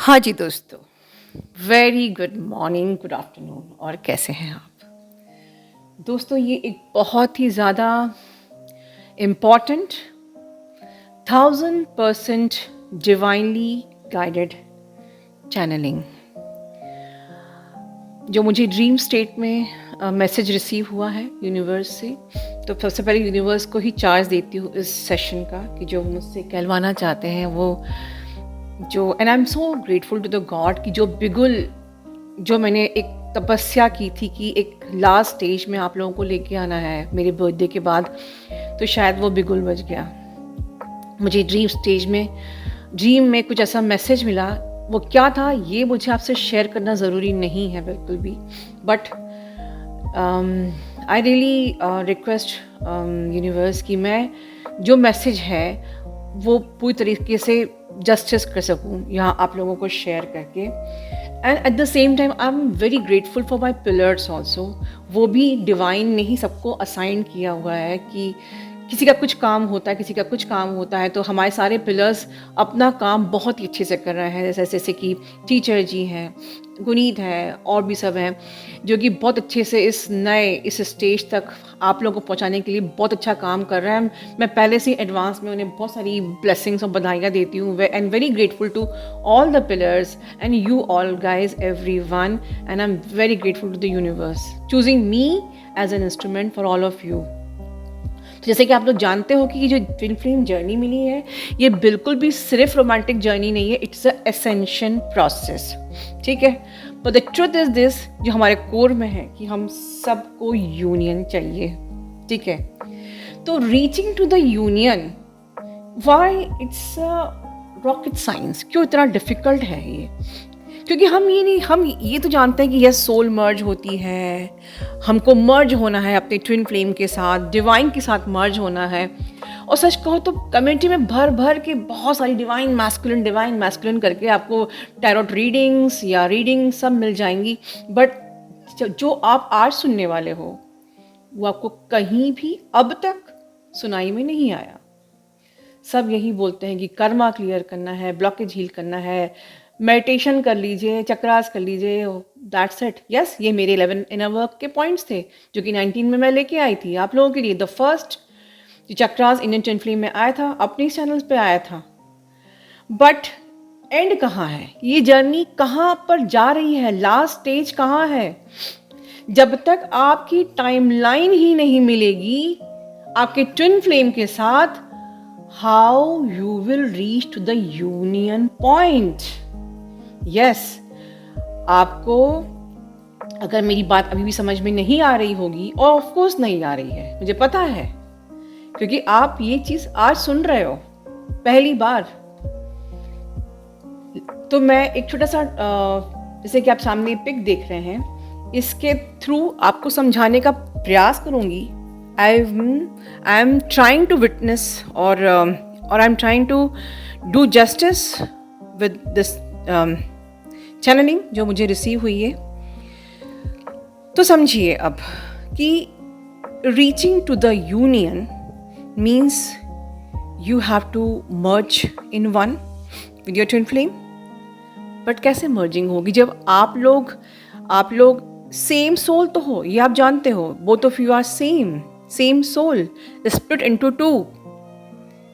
हाँ जी दोस्तों, very good morning, good afternoon और कैसे हैं आप? दोस्तों ये एक बहुत ही ज़्यादा इम्पॉर्टेंट 1000% डिवाइनली गाइडेड चैनलिंग जो मुझे ड्रीम स्टेट में मैसेज रिसीव हुआ है यूनिवर्स से। तो सबसे पहले यूनिवर्स को ही चार्ज देती हूँ इस सेशन का कि जो मुझसे कहलवाना चाहते हैं वो जो and I am so grateful to the God कि जो बिगुल जो मैंने एक तपस्या की थी कि एक लास्ट स्टेज में आप लोगों को लेके आना है मेरे बर्थडे के बाद, तो शायद वो बिगुल बज गया। मुझे ड्रीम में कुछ ऐसा मैसेज मिला, वो क्या था ये मुझे आपसे शेयर करना ज़रूरी नहीं है बिल्कुल भी, but I really request universe कि मैं जो मैसेज है वो पूरी तरीके से जस्टिस कर सकूं यहाँ आप लोगों को शेयर करके। And at the same time I am very grateful for my pillars also. वो भी डिवाइन ने ही सबको असाइन किया हुआ है कि किसी का कुछ काम होता है, किसी का कुछ काम होता है, तो हमारे सारे पिलर्स अपना काम बहुत ही अच्छे से कर रहे हैं। जैसे कि टीचर जी हैं, गुनीत है और भी सब हैं जो कि बहुत अच्छे से इस स्टेज तक आप लोगों को पहुंचाने के लिए बहुत अच्छा काम कर रहे हैं। मैं पहले से एडवांस में उन्हें बहुत सारी ब्लेसिंग्स और बधाइयाँ देती हूँ and very grateful to all the pillars and you all guys everyone, and I am very grateful to the universe choosing me as an instrument for all of you. तो जैसे कि आप लोग जानते हो कि ये जो ट्विन फ्लेम जर्नी मिली है ये बिल्कुल भी सिर्फ रोमांटिक जर्नी नहीं है, इट्स अ एसेंशन प्रोसेस, ठीक है। But the truth is this, जो हमारे कोर में है कि हम सबको यूनियन चाहिए, ठीक है। तो reaching to the union, why it's rocket science, क्यों इतना डिफिकल्ट है ये? क्योंकि हम ये तो जानते हैं कि यह सोल मर्ज होती है, हमको मर्ज होना है अपने ट्विन फ्लेम के साथ, डिवाइन के साथ मर्ज होना है। और सच कहो तो कम्युनिटी में भर भर के बहुत सारी डिवाइन मैस्कुलिन करके आपको टैरोट रीडिंग्स या रीडिंग सब मिल जाएंगी, बट जो आप आज सुनने वाले हो वो आपको कहीं भी अब तक सुनाई में नहीं आया। सब यही बोलते हैं कि कर्मा क्लियर करना है, ब्लॉकेज हील करना है, मेडिटेशन कर लीजिए, चक्रास कर लीजिए, दैट्स इट। यस, ये मेरे 11 इनर वर्क के पॉइंट्स थे जो कि 19 में मैं लेके आई थी आप लोगों के लिए। द फर्स्ट जो चक्रास इंडियन ट्विन फ्लेम में आया था, अपने चैनल्स पे आया था, बट एंड कहाँ है? ये जर्नी कहाँ पर जा रही है? लास्ट स्टेज कहाँ है? जब तक आपकी टाइमलाइन ही नहीं मिलेगी आपके ट्विन फ्लेम के साथ, how you will reach to the union point? Yes, आपको अगर मेरी बात अभी भी समझ में नहीं आ रही होगी, और ऑफ कोर्स नहीं आ रही है, मुझे पता है, क्योंकि आप ये चीज आज सुन रहे हो पहली बार, तो मैं एक छोटा सा जैसे कि आप सामने पिक देख रहे हैं, इसके थ्रू आपको समझाने का प्रयास करूंगी। I am trying to witness और I am trying to do justice with this channeling जो मुझे रिसीव हुई है। तो समझिए अब कि reaching to the union means you have to merge in one with your twin flame. But कैसे मर्जिंग होगी जब आप लोग सेम सोल तो हो, ये आप जानते हो, both of you are same soul split into two.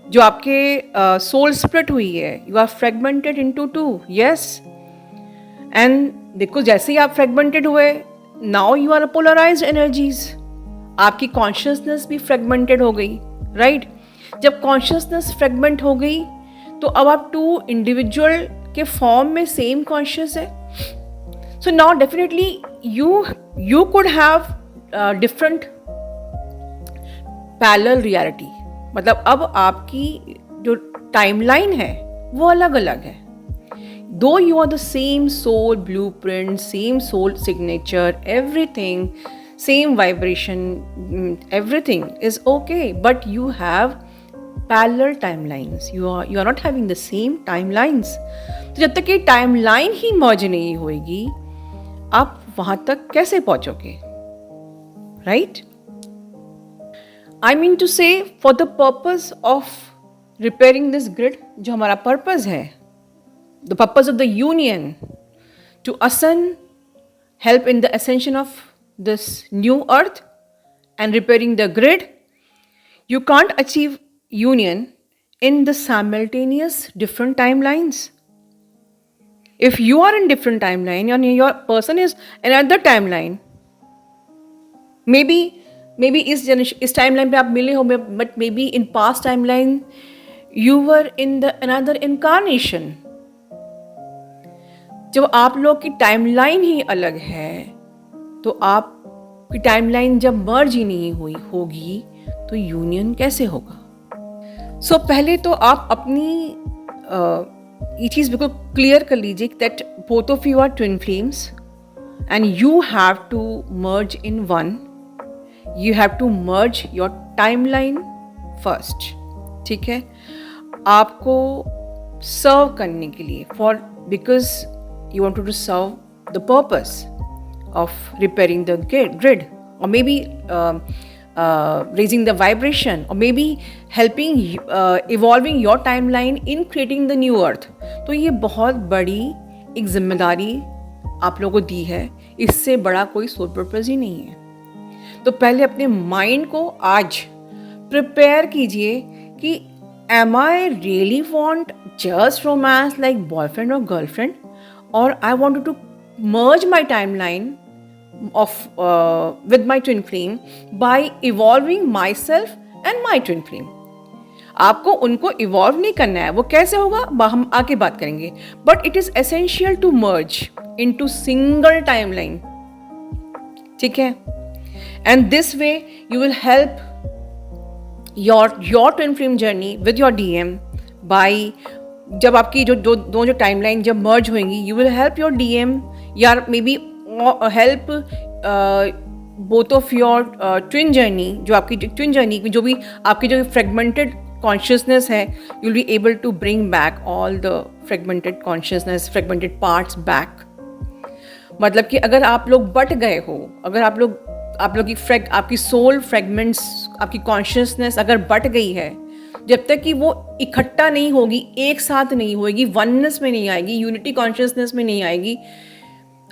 जो आपके सोल स्प्लिट हुई है, you are fragmented into two, yes. And देखो, जैसे ही आप फ्रेगमेंटेड हुए, now you are polarized energies. आपकी कॉन्शियसनेस भी फ्रेगमेंटेड हो गई, राइट? जब कॉन्शियसनेस फ्रेगमेंट हो गई तो अब आप टू इंडिविजुअल के फॉर्म में सेम कॉन्शियस है। So now definitely you could have different parallel reality, मतलब अब आपकी जो टाइमलाइन है वो अलग अलग है। Though you are the same soul blueprint, same soul signature, everything, same vibration, everything is okay, but you have parallel timelines. You are not having the same timelines. तो जब तक ये टाइमलाइन ही मर्ज नहीं होएगी, आप वहां तक कैसे पहुंचोगे, right? I mean to say, for the purpose of repairing this grid, जो हमारा पर्पस है, the purpose of the union to ascend, help in the ascension of this new earth and repairing the grid. You can't achieve union in the simultaneous different timelines. If you are in different timeline and your person is another timeline, maybe इस timeline पे आप मिले हो, but may be in past timeline you were in the another incarnation. जब आप लोग की timeline ही अलग है तो आपकी टाइमलाइन जब मर्ज ही नहीं हुई होगी तो यूनियन कैसे होगा? सो पहले तो आप अपनी ये चीज़ बिल्कुल क्लियर कर लीजिए that both of you are twin flames and you have to merge in one. You have to merge your timeline first. ठीक है, आपको सर्व करने के लिए because you want to serve the purpose of repairing the grid, or maybe raising the vibration, or maybe helping evolving your timeline in creating the new earth. तो ये बहुत बड़ी एक जिम्मेदारी आप लोगों को दी है, इससे बड़ा कोई सोल पर्पस ही नहीं है. तो पहले अपने माइंड को आज प्रिपेयर कीजिए कि am I really want just romance like boyfriend और गर्लफ्रेंड, और I want to merge my timeline of with my twin flame by evolving myself and my twin flame. आपको उनको evolve नहीं करना है, वो कैसे होगा हम आगे बात करेंगे, but it is essential to merge into single timeline. ठीक है, and this way you will help your twin flame journey with your DM by जब आपकी जो टाइमलाइन जब मर्ज होंगी, you will help your DM या maybe help both of your twin journey, जो आपकी twin journey जो भी आपकी जो fragmented consciousness है, you will be able to bring back all the fragmented consciousness, fragmented parts back. मतलब कि अगर आप लोग बट गए हो, अगर आप लोग की आपकी सोल फ्रेगमेंट्स, आपकी कॉन्शियसनेस अगर बट गई है, जब तक कि वो इकट्ठा नहीं होगी, एक साथ नहीं होगी, वननेस में नहीं आएगी, यूनिटी कॉन्शियसनेस में नहीं आएगी,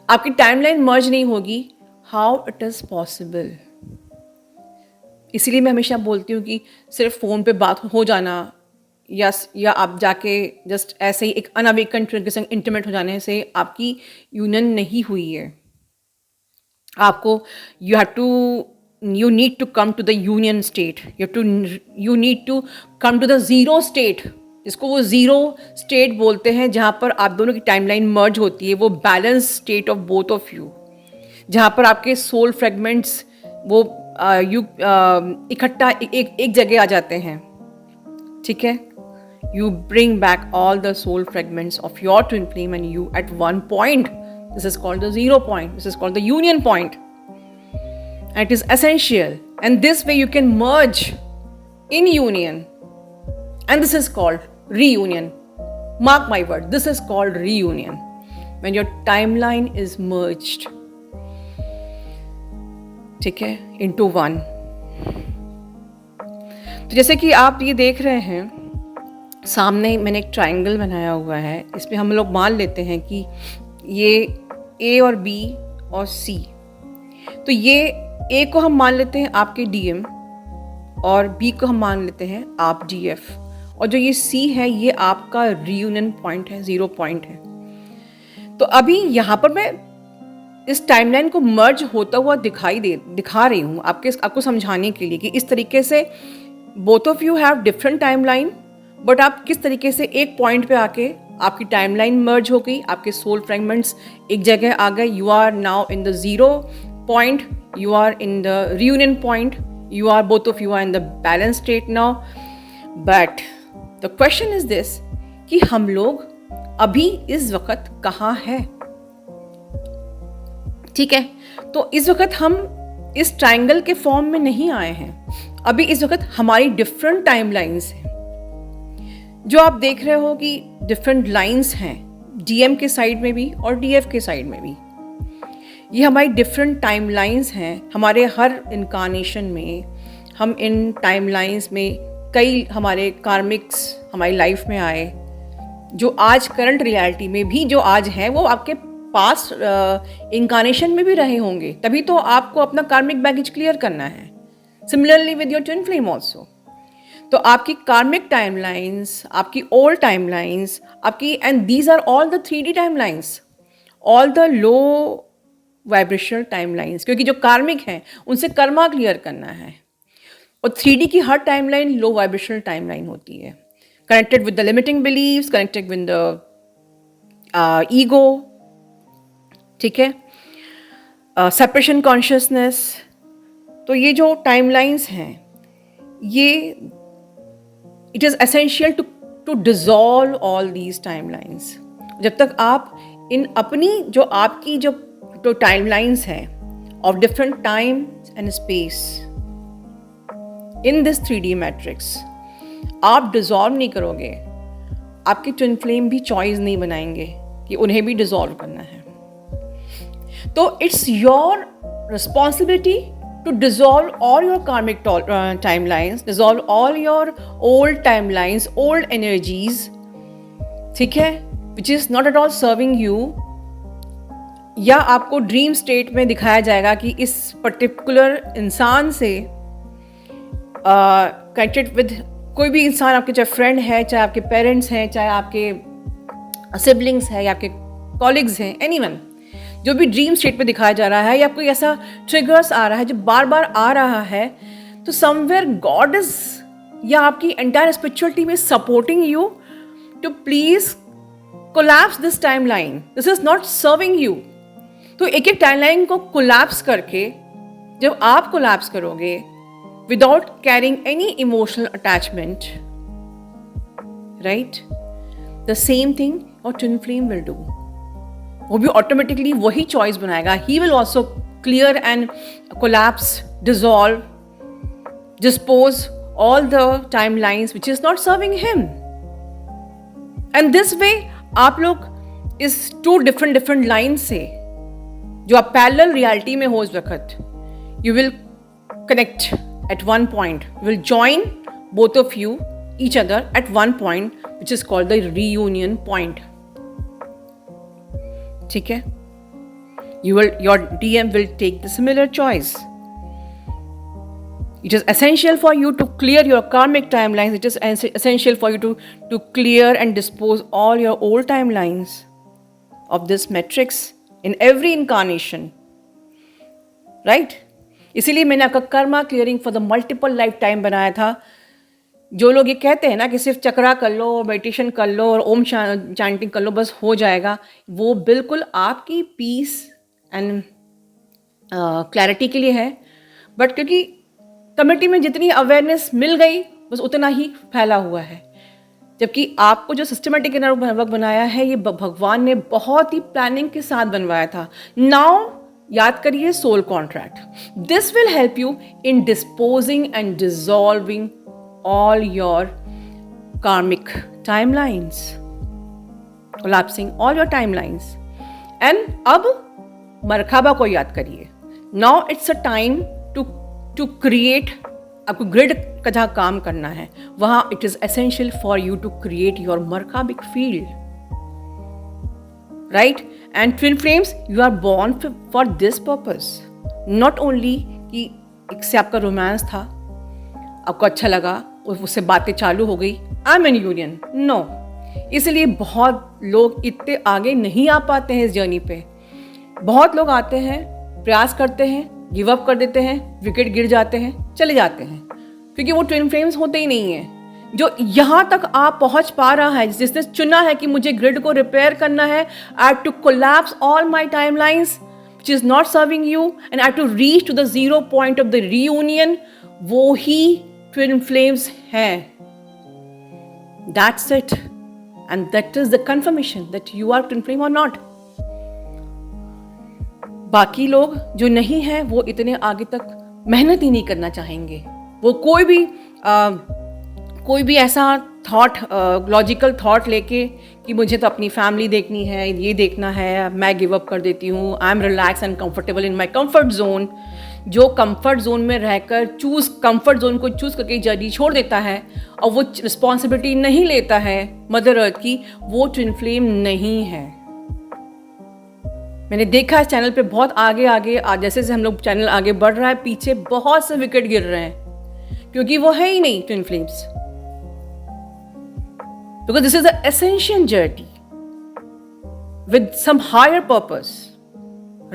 आपकी टाइमलाइन मर्ज नहीं होगी, हाउ इट इज़ पॉसिबल? इसीलिए मैं हमेशा बोलती हूँ कि सिर्फ फ़ोन पे बात हो जाना या आप जाके जस्ट ऐसे ही एक अनअवेकन के संग इंटीमेट हो जाने से आपकी यूनियन नहीं हुई है. आपको you need to come to the union state. You need to come to the zero state. इसको वो ज़ीरो स्टेट बोलते हैं, जहाँ पर आप दोनों की टाइमलाइन मर्ज होती है, वो balance state of both of you, जहाँ पर आपके सोल फ्रेगमेंट्स वो इकट्ठा एक जगह आ जाते हैं. ठीक है, you bring back all the soul fragments of your twin flame and you at one point. This is called the zero point. This is called the union point. And it is essential. And this way you can merge in union. And this is called reunion. Mark my word, this is called reunion. When your timeline is merged. ठीक है, into one. तो जैसे कि आप ये देख रहे हैं, सामने मैंने एक ट्रायंगल बनाया हुआ है. इसमें हम लोग मान लेते हैं कि ये A और B और C. तो ये A को हम मान लेते हैं आपके DM और B को हम मान लेते हैं आप DF, और जो ये C है ये आपका रियूनियन पॉइंट है, ज़ीरो पॉइंट है. तो अभी यहाँ पर मैं इस टाइमलाइन को मर्ज होता हुआ दिखा रही हूँ आपको समझाने के लिए कि इस तरीके से both of you have different timeline, but आप किस तरीके से एक पॉइंट पे आके आपकी टाइमलाइन मर्ज हो गई, आपके सोल फ्रेगमेंट्स एक जगह आ गए. You are now in the zero point, you are in the reunion point, you are both of you are in the balance state now. But the question is this कि हम लोग अभी इस वक्त कहाँ हैं? ठीक है, तो इस वक्त हम इस ट्रायंगल के फॉर्म में नहीं आए हैं. अभी इस वक्त हमारी डिफरेंट टाइमलाइंस हैं, जो आप देख रहे हो कि डिफरेंट लाइंस हैं, DM के साइड में भी और DF के साइड में भी. ये हमारी डिफरेंट टाइमलाइंस हैं. हमारे हर इनकारनेशन में हम इन टाइमलाइंस में कई हमारे कार्मिक्स हमारी लाइफ में आए, जो आज करंट रियलिटी में भी जो आज है वो आपके पास्ट इंकारनेशन में भी रहे होंगे, तभी तो आपको अपना कार्मिक बैगेज क्लियर करना है। Similarly with your twin flame also. तो आपकी कार्मिक टाइमलाइंस, आपकी ओल्ड टाइमलाइंस, आपकी and these are all the 3D timelines, all the low vibrational timelines, क्योंकि जो कार्मिक हैं उनसे कर्मा क्लियर करना है। और 3D की हर टाइमलाइन लो वाइब्रेशनल टाइमलाइन होती है, connected with the limiting beliefs, connected with the ego, ठीक है, सेपरेशन कॉन्शियसनेस। तो ये जो टाइमलाइंस हैं, ये it is essential to dissolve all these timelines. जब तक आप इन अपनी जो आपकी जो टाइमलाइंस हैं of different time and space in this 3D matrix आप डिज़ोल्व नहीं करोगे, आपकी ट्विन फ्लेम भी चॉइस नहीं बनाएंगे कि उन्हें भी डिज़ोल्व करना है। तो it's your responsibility to dissolve all your karmic timelines, dissolve all your old timelines, old energies, ठीक है, which is not at all serving you। या आपको ड्रीम स्टेट में दिखाया जाएगा कि इस पर्टिकुलर इंसान से कनेक्टेड विद कोई भी इंसान, आपके चाहे फ्रेंड है, चाहे आपके पेरेंट्स हैं, चाहे आपके सिबलिंग्स हैं या आपके कॉलिग्स हैं, एनीवन, जो भी ड्रीम स्टेट पे दिखाया जा रहा है या कोई ऐसा ट्रिगर्स आ रहा है जो बार बार आ रहा है, तो समवेयर गॉड इज या आपकी एंटायर स्पिरिचुअलिटी में supporting you to please collapse this timeline, this is not serving you. तो एक एक टाइमलाइन को कोलैप्स करके जब आप कोलैप्स करोगे without carrying any emotional attachment, right, the same thing और ट्विन फ्लेम विल डू। वो भी ऑटोमेटिकली वही चॉइस बनाएगा। He will also clear and collapse, dissolve, dispose all the time lines which is not serving him. And this way आप लोग इस to different line से जो आप पैरेलल रियलिटी में हो इस वक्त, you will connect at one point, will join both of you each other at one point which is called the reunion point, ठीक है। Your DM will take the similar choice. It is essential for you to clear your karmic timelines. It is essential for you to clear and dispose all your old timelines of this matrix in every incarnation, right? इसीलिए मैंने आपका Karma clearing for the multiple life time बनाया था। जो लोग ये कहते हैं ना कि सिर्फ चक्रा कर लो, मेडिटेशन कर लो और ओम चैंटिंग कर लो बस हो जाएगा, वो बिल्कुल आपकी पीस एंड क्लैरिटी के लिए है। बट क्योंकि कम्युनिटी में जितनी अवेयरनेस मिल गई बस उतना ही फैला हुआ है, जबकि आपको जो सिस्टमेटिक वर्क बनाया है ये भगवान ने बहुत ही प्लानिंग के साथ बनवाया था। नाउ याद करिए soul contract, this will help you in disposing and dissolving all your karmic timelines, collapsing all your timelines। and अब मरकाबा को याद करिए। now it's a time to create, आपको ग्रिड का जहाँ काम करना है वहाँ it is essential for you to create your Merkabic field, right? and twin flames, you are born for this purpose, not only कि एक से आपका रोमांस था, आपको अच्छा लगा, उससे बातें चालू हो गई, I am in union, no. इसलिए बहुत लोग इतने आगे नहीं आ पाते हैं इस जर्नी पे। बहुत लोग आते हैं, प्रयास करते हैं, गिव अप कर देते हैं, विकेट गिर जाते हैं, चले जाते हैं, क्योंकि वो ट्विन फ्लेम्स होते ही नहीं हैं। जो यहाँ तक आप पहुँच पा रहा है, जिसने चुना है कि मुझे ग्रिड को रिपेयर करना है, I have to collapse all my time lines which is not serving you and I have to reach to the zero point of the reunion, वो ही twin flames हैं। That's it, and that is the confirmation that you are twin flame or not। बाकी लोग जो नहीं हैं वो इतने आगे तक मेहनत ही नहीं करना चाहेंगे। वो कोई भी ऐसा थॉट, लॉजिकल थॉट लेके कि मुझे तो अपनी फैमिली देखनी है, ये देखना है, मैं गिव अप कर देती हूँ, I am relax and comfortable in my comfort zone, जो कंफर्ट जोन में रहकर कंफर्ट जोन को चूज करके जर्नी छोड़ देता है और वो रिस्पॉन्सिबिलिटी नहीं लेता है मदर अर्थ की, वो ट्विन फ्लेम नहीं है। मैंने देखा है चैनल पे बहुत आगे जैसे जैसे हम लोग चैनल आगे बढ़ रहा है, पीछे बहुत से विकेट गिर रहे हैं क्योंकि वो है ही नहीं twin flames. Because this is the essential journey with some higher purpose,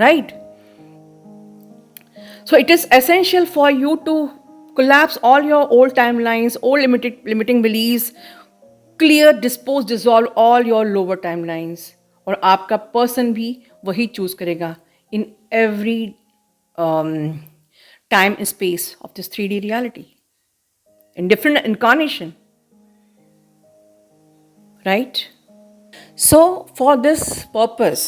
right? So it is essential for you to collapse all your old timelines, old limiting beliefs, clear, dispose, dissolve all your lower timelines. और आपका person भी वही choose करेगा in every time and space of this 3D reality, in different incarnation, right? So for this purpose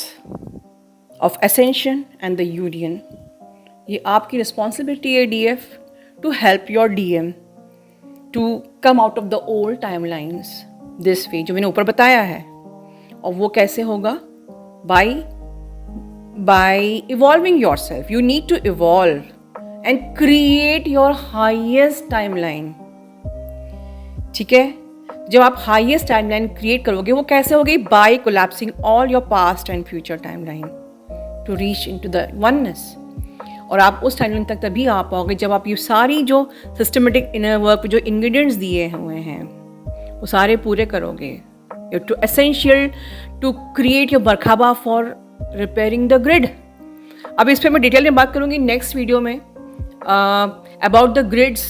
of ascension and the union, ये आपकी responsibility है DF to help your DM to come out of the old timelines this way, जो मैंने ऊपर बताया है। और वो कैसे होगा? by evolving yourself. You need to evolve and create your highest timeline. ठीक है? जब आप हाईएस्ट टाइमलाइन क्रिएट करोगे, वो कैसे होगी? By collapsing all your past and future timeline to reach into the oneness. और आप उस टाइमलाइन तक तभी आ पाओगे जब आप ये सारी जो सिस्टमेटिक इनर वर्क, जो इंग्रेडिएंट्स दिए हुए हैं, वो सारे पूरे करोगे। You too essential to create your मरहबा फॉर रिपेयरिंग द ग्रिड। अब इस पर मैं डिटेल में बात करूँगी नेक्स्ट वीडियो में about the grids,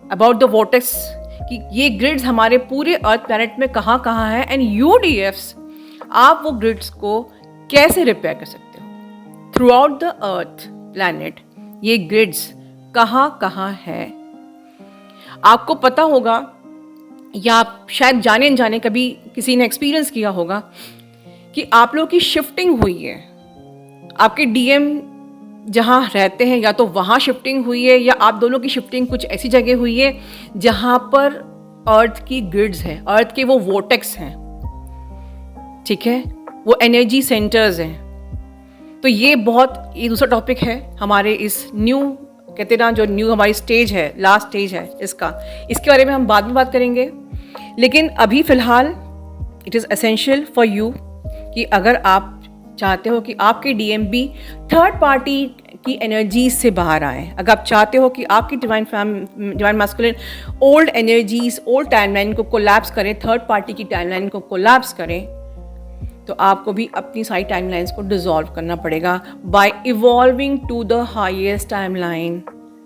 about the vortex, कि ये ग्रिड्स हमारे पूरे अर्थ प्लैनेट में कहाँ कहाँ है, एंड यूडीएफ्स आप वो ग्रिड्स को कैसे रिपेयर कर सकते हो through out the earth planet. ये ग्रिड्स कहाँ कहाँ है आपको पता होगा, या आप शायद जाने अनजाने कभी किसी ने एक्सपीरियंस किया होगा कि आप लोगों की शिफ्टिंग हुई है। आपके डीएम जहाँ रहते हैं या तो वहाँ शिफ्टिंग हुई है, या आप दोनों की शिफ्टिंग कुछ ऐसी जगह हुई है जहाँ पर अर्थ की ग्रिड्स हैं, अर्थ के वो वोर्टेक्स हैं, ठीक है, वो एनर्जी सेंटर्स हैं। तो ये दूसरा टॉपिक है हमारे इस न्यू, कहते ना, जो न्यू हमारी स्टेज है, लास्ट स्टेज है इसके बारे में हम बाद में बात करेंगे। लेकिन अभी फ़िलहाल it is essential for you कि अगर आप चाहते हो कि आपके डीएम भी थर्ड पार्टी की एनर्जीज से बाहर आए, अगर आप चाहते हो कि आपकी divine masculine old energies, old timeline को कोलैप्स करें, थर्ड पार्टी की टाइमलाइन को कोलैप्स करें, तो आपको भी अपनी सारी टाइमलाइंस को डिसॉल्व करना पड़ेगा by evolving to the highest timeline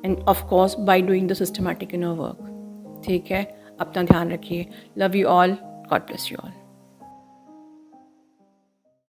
and of course by doing the systematic inner work. ठीक है, अपना ध्यान रखिए। Love you all, God bless you all.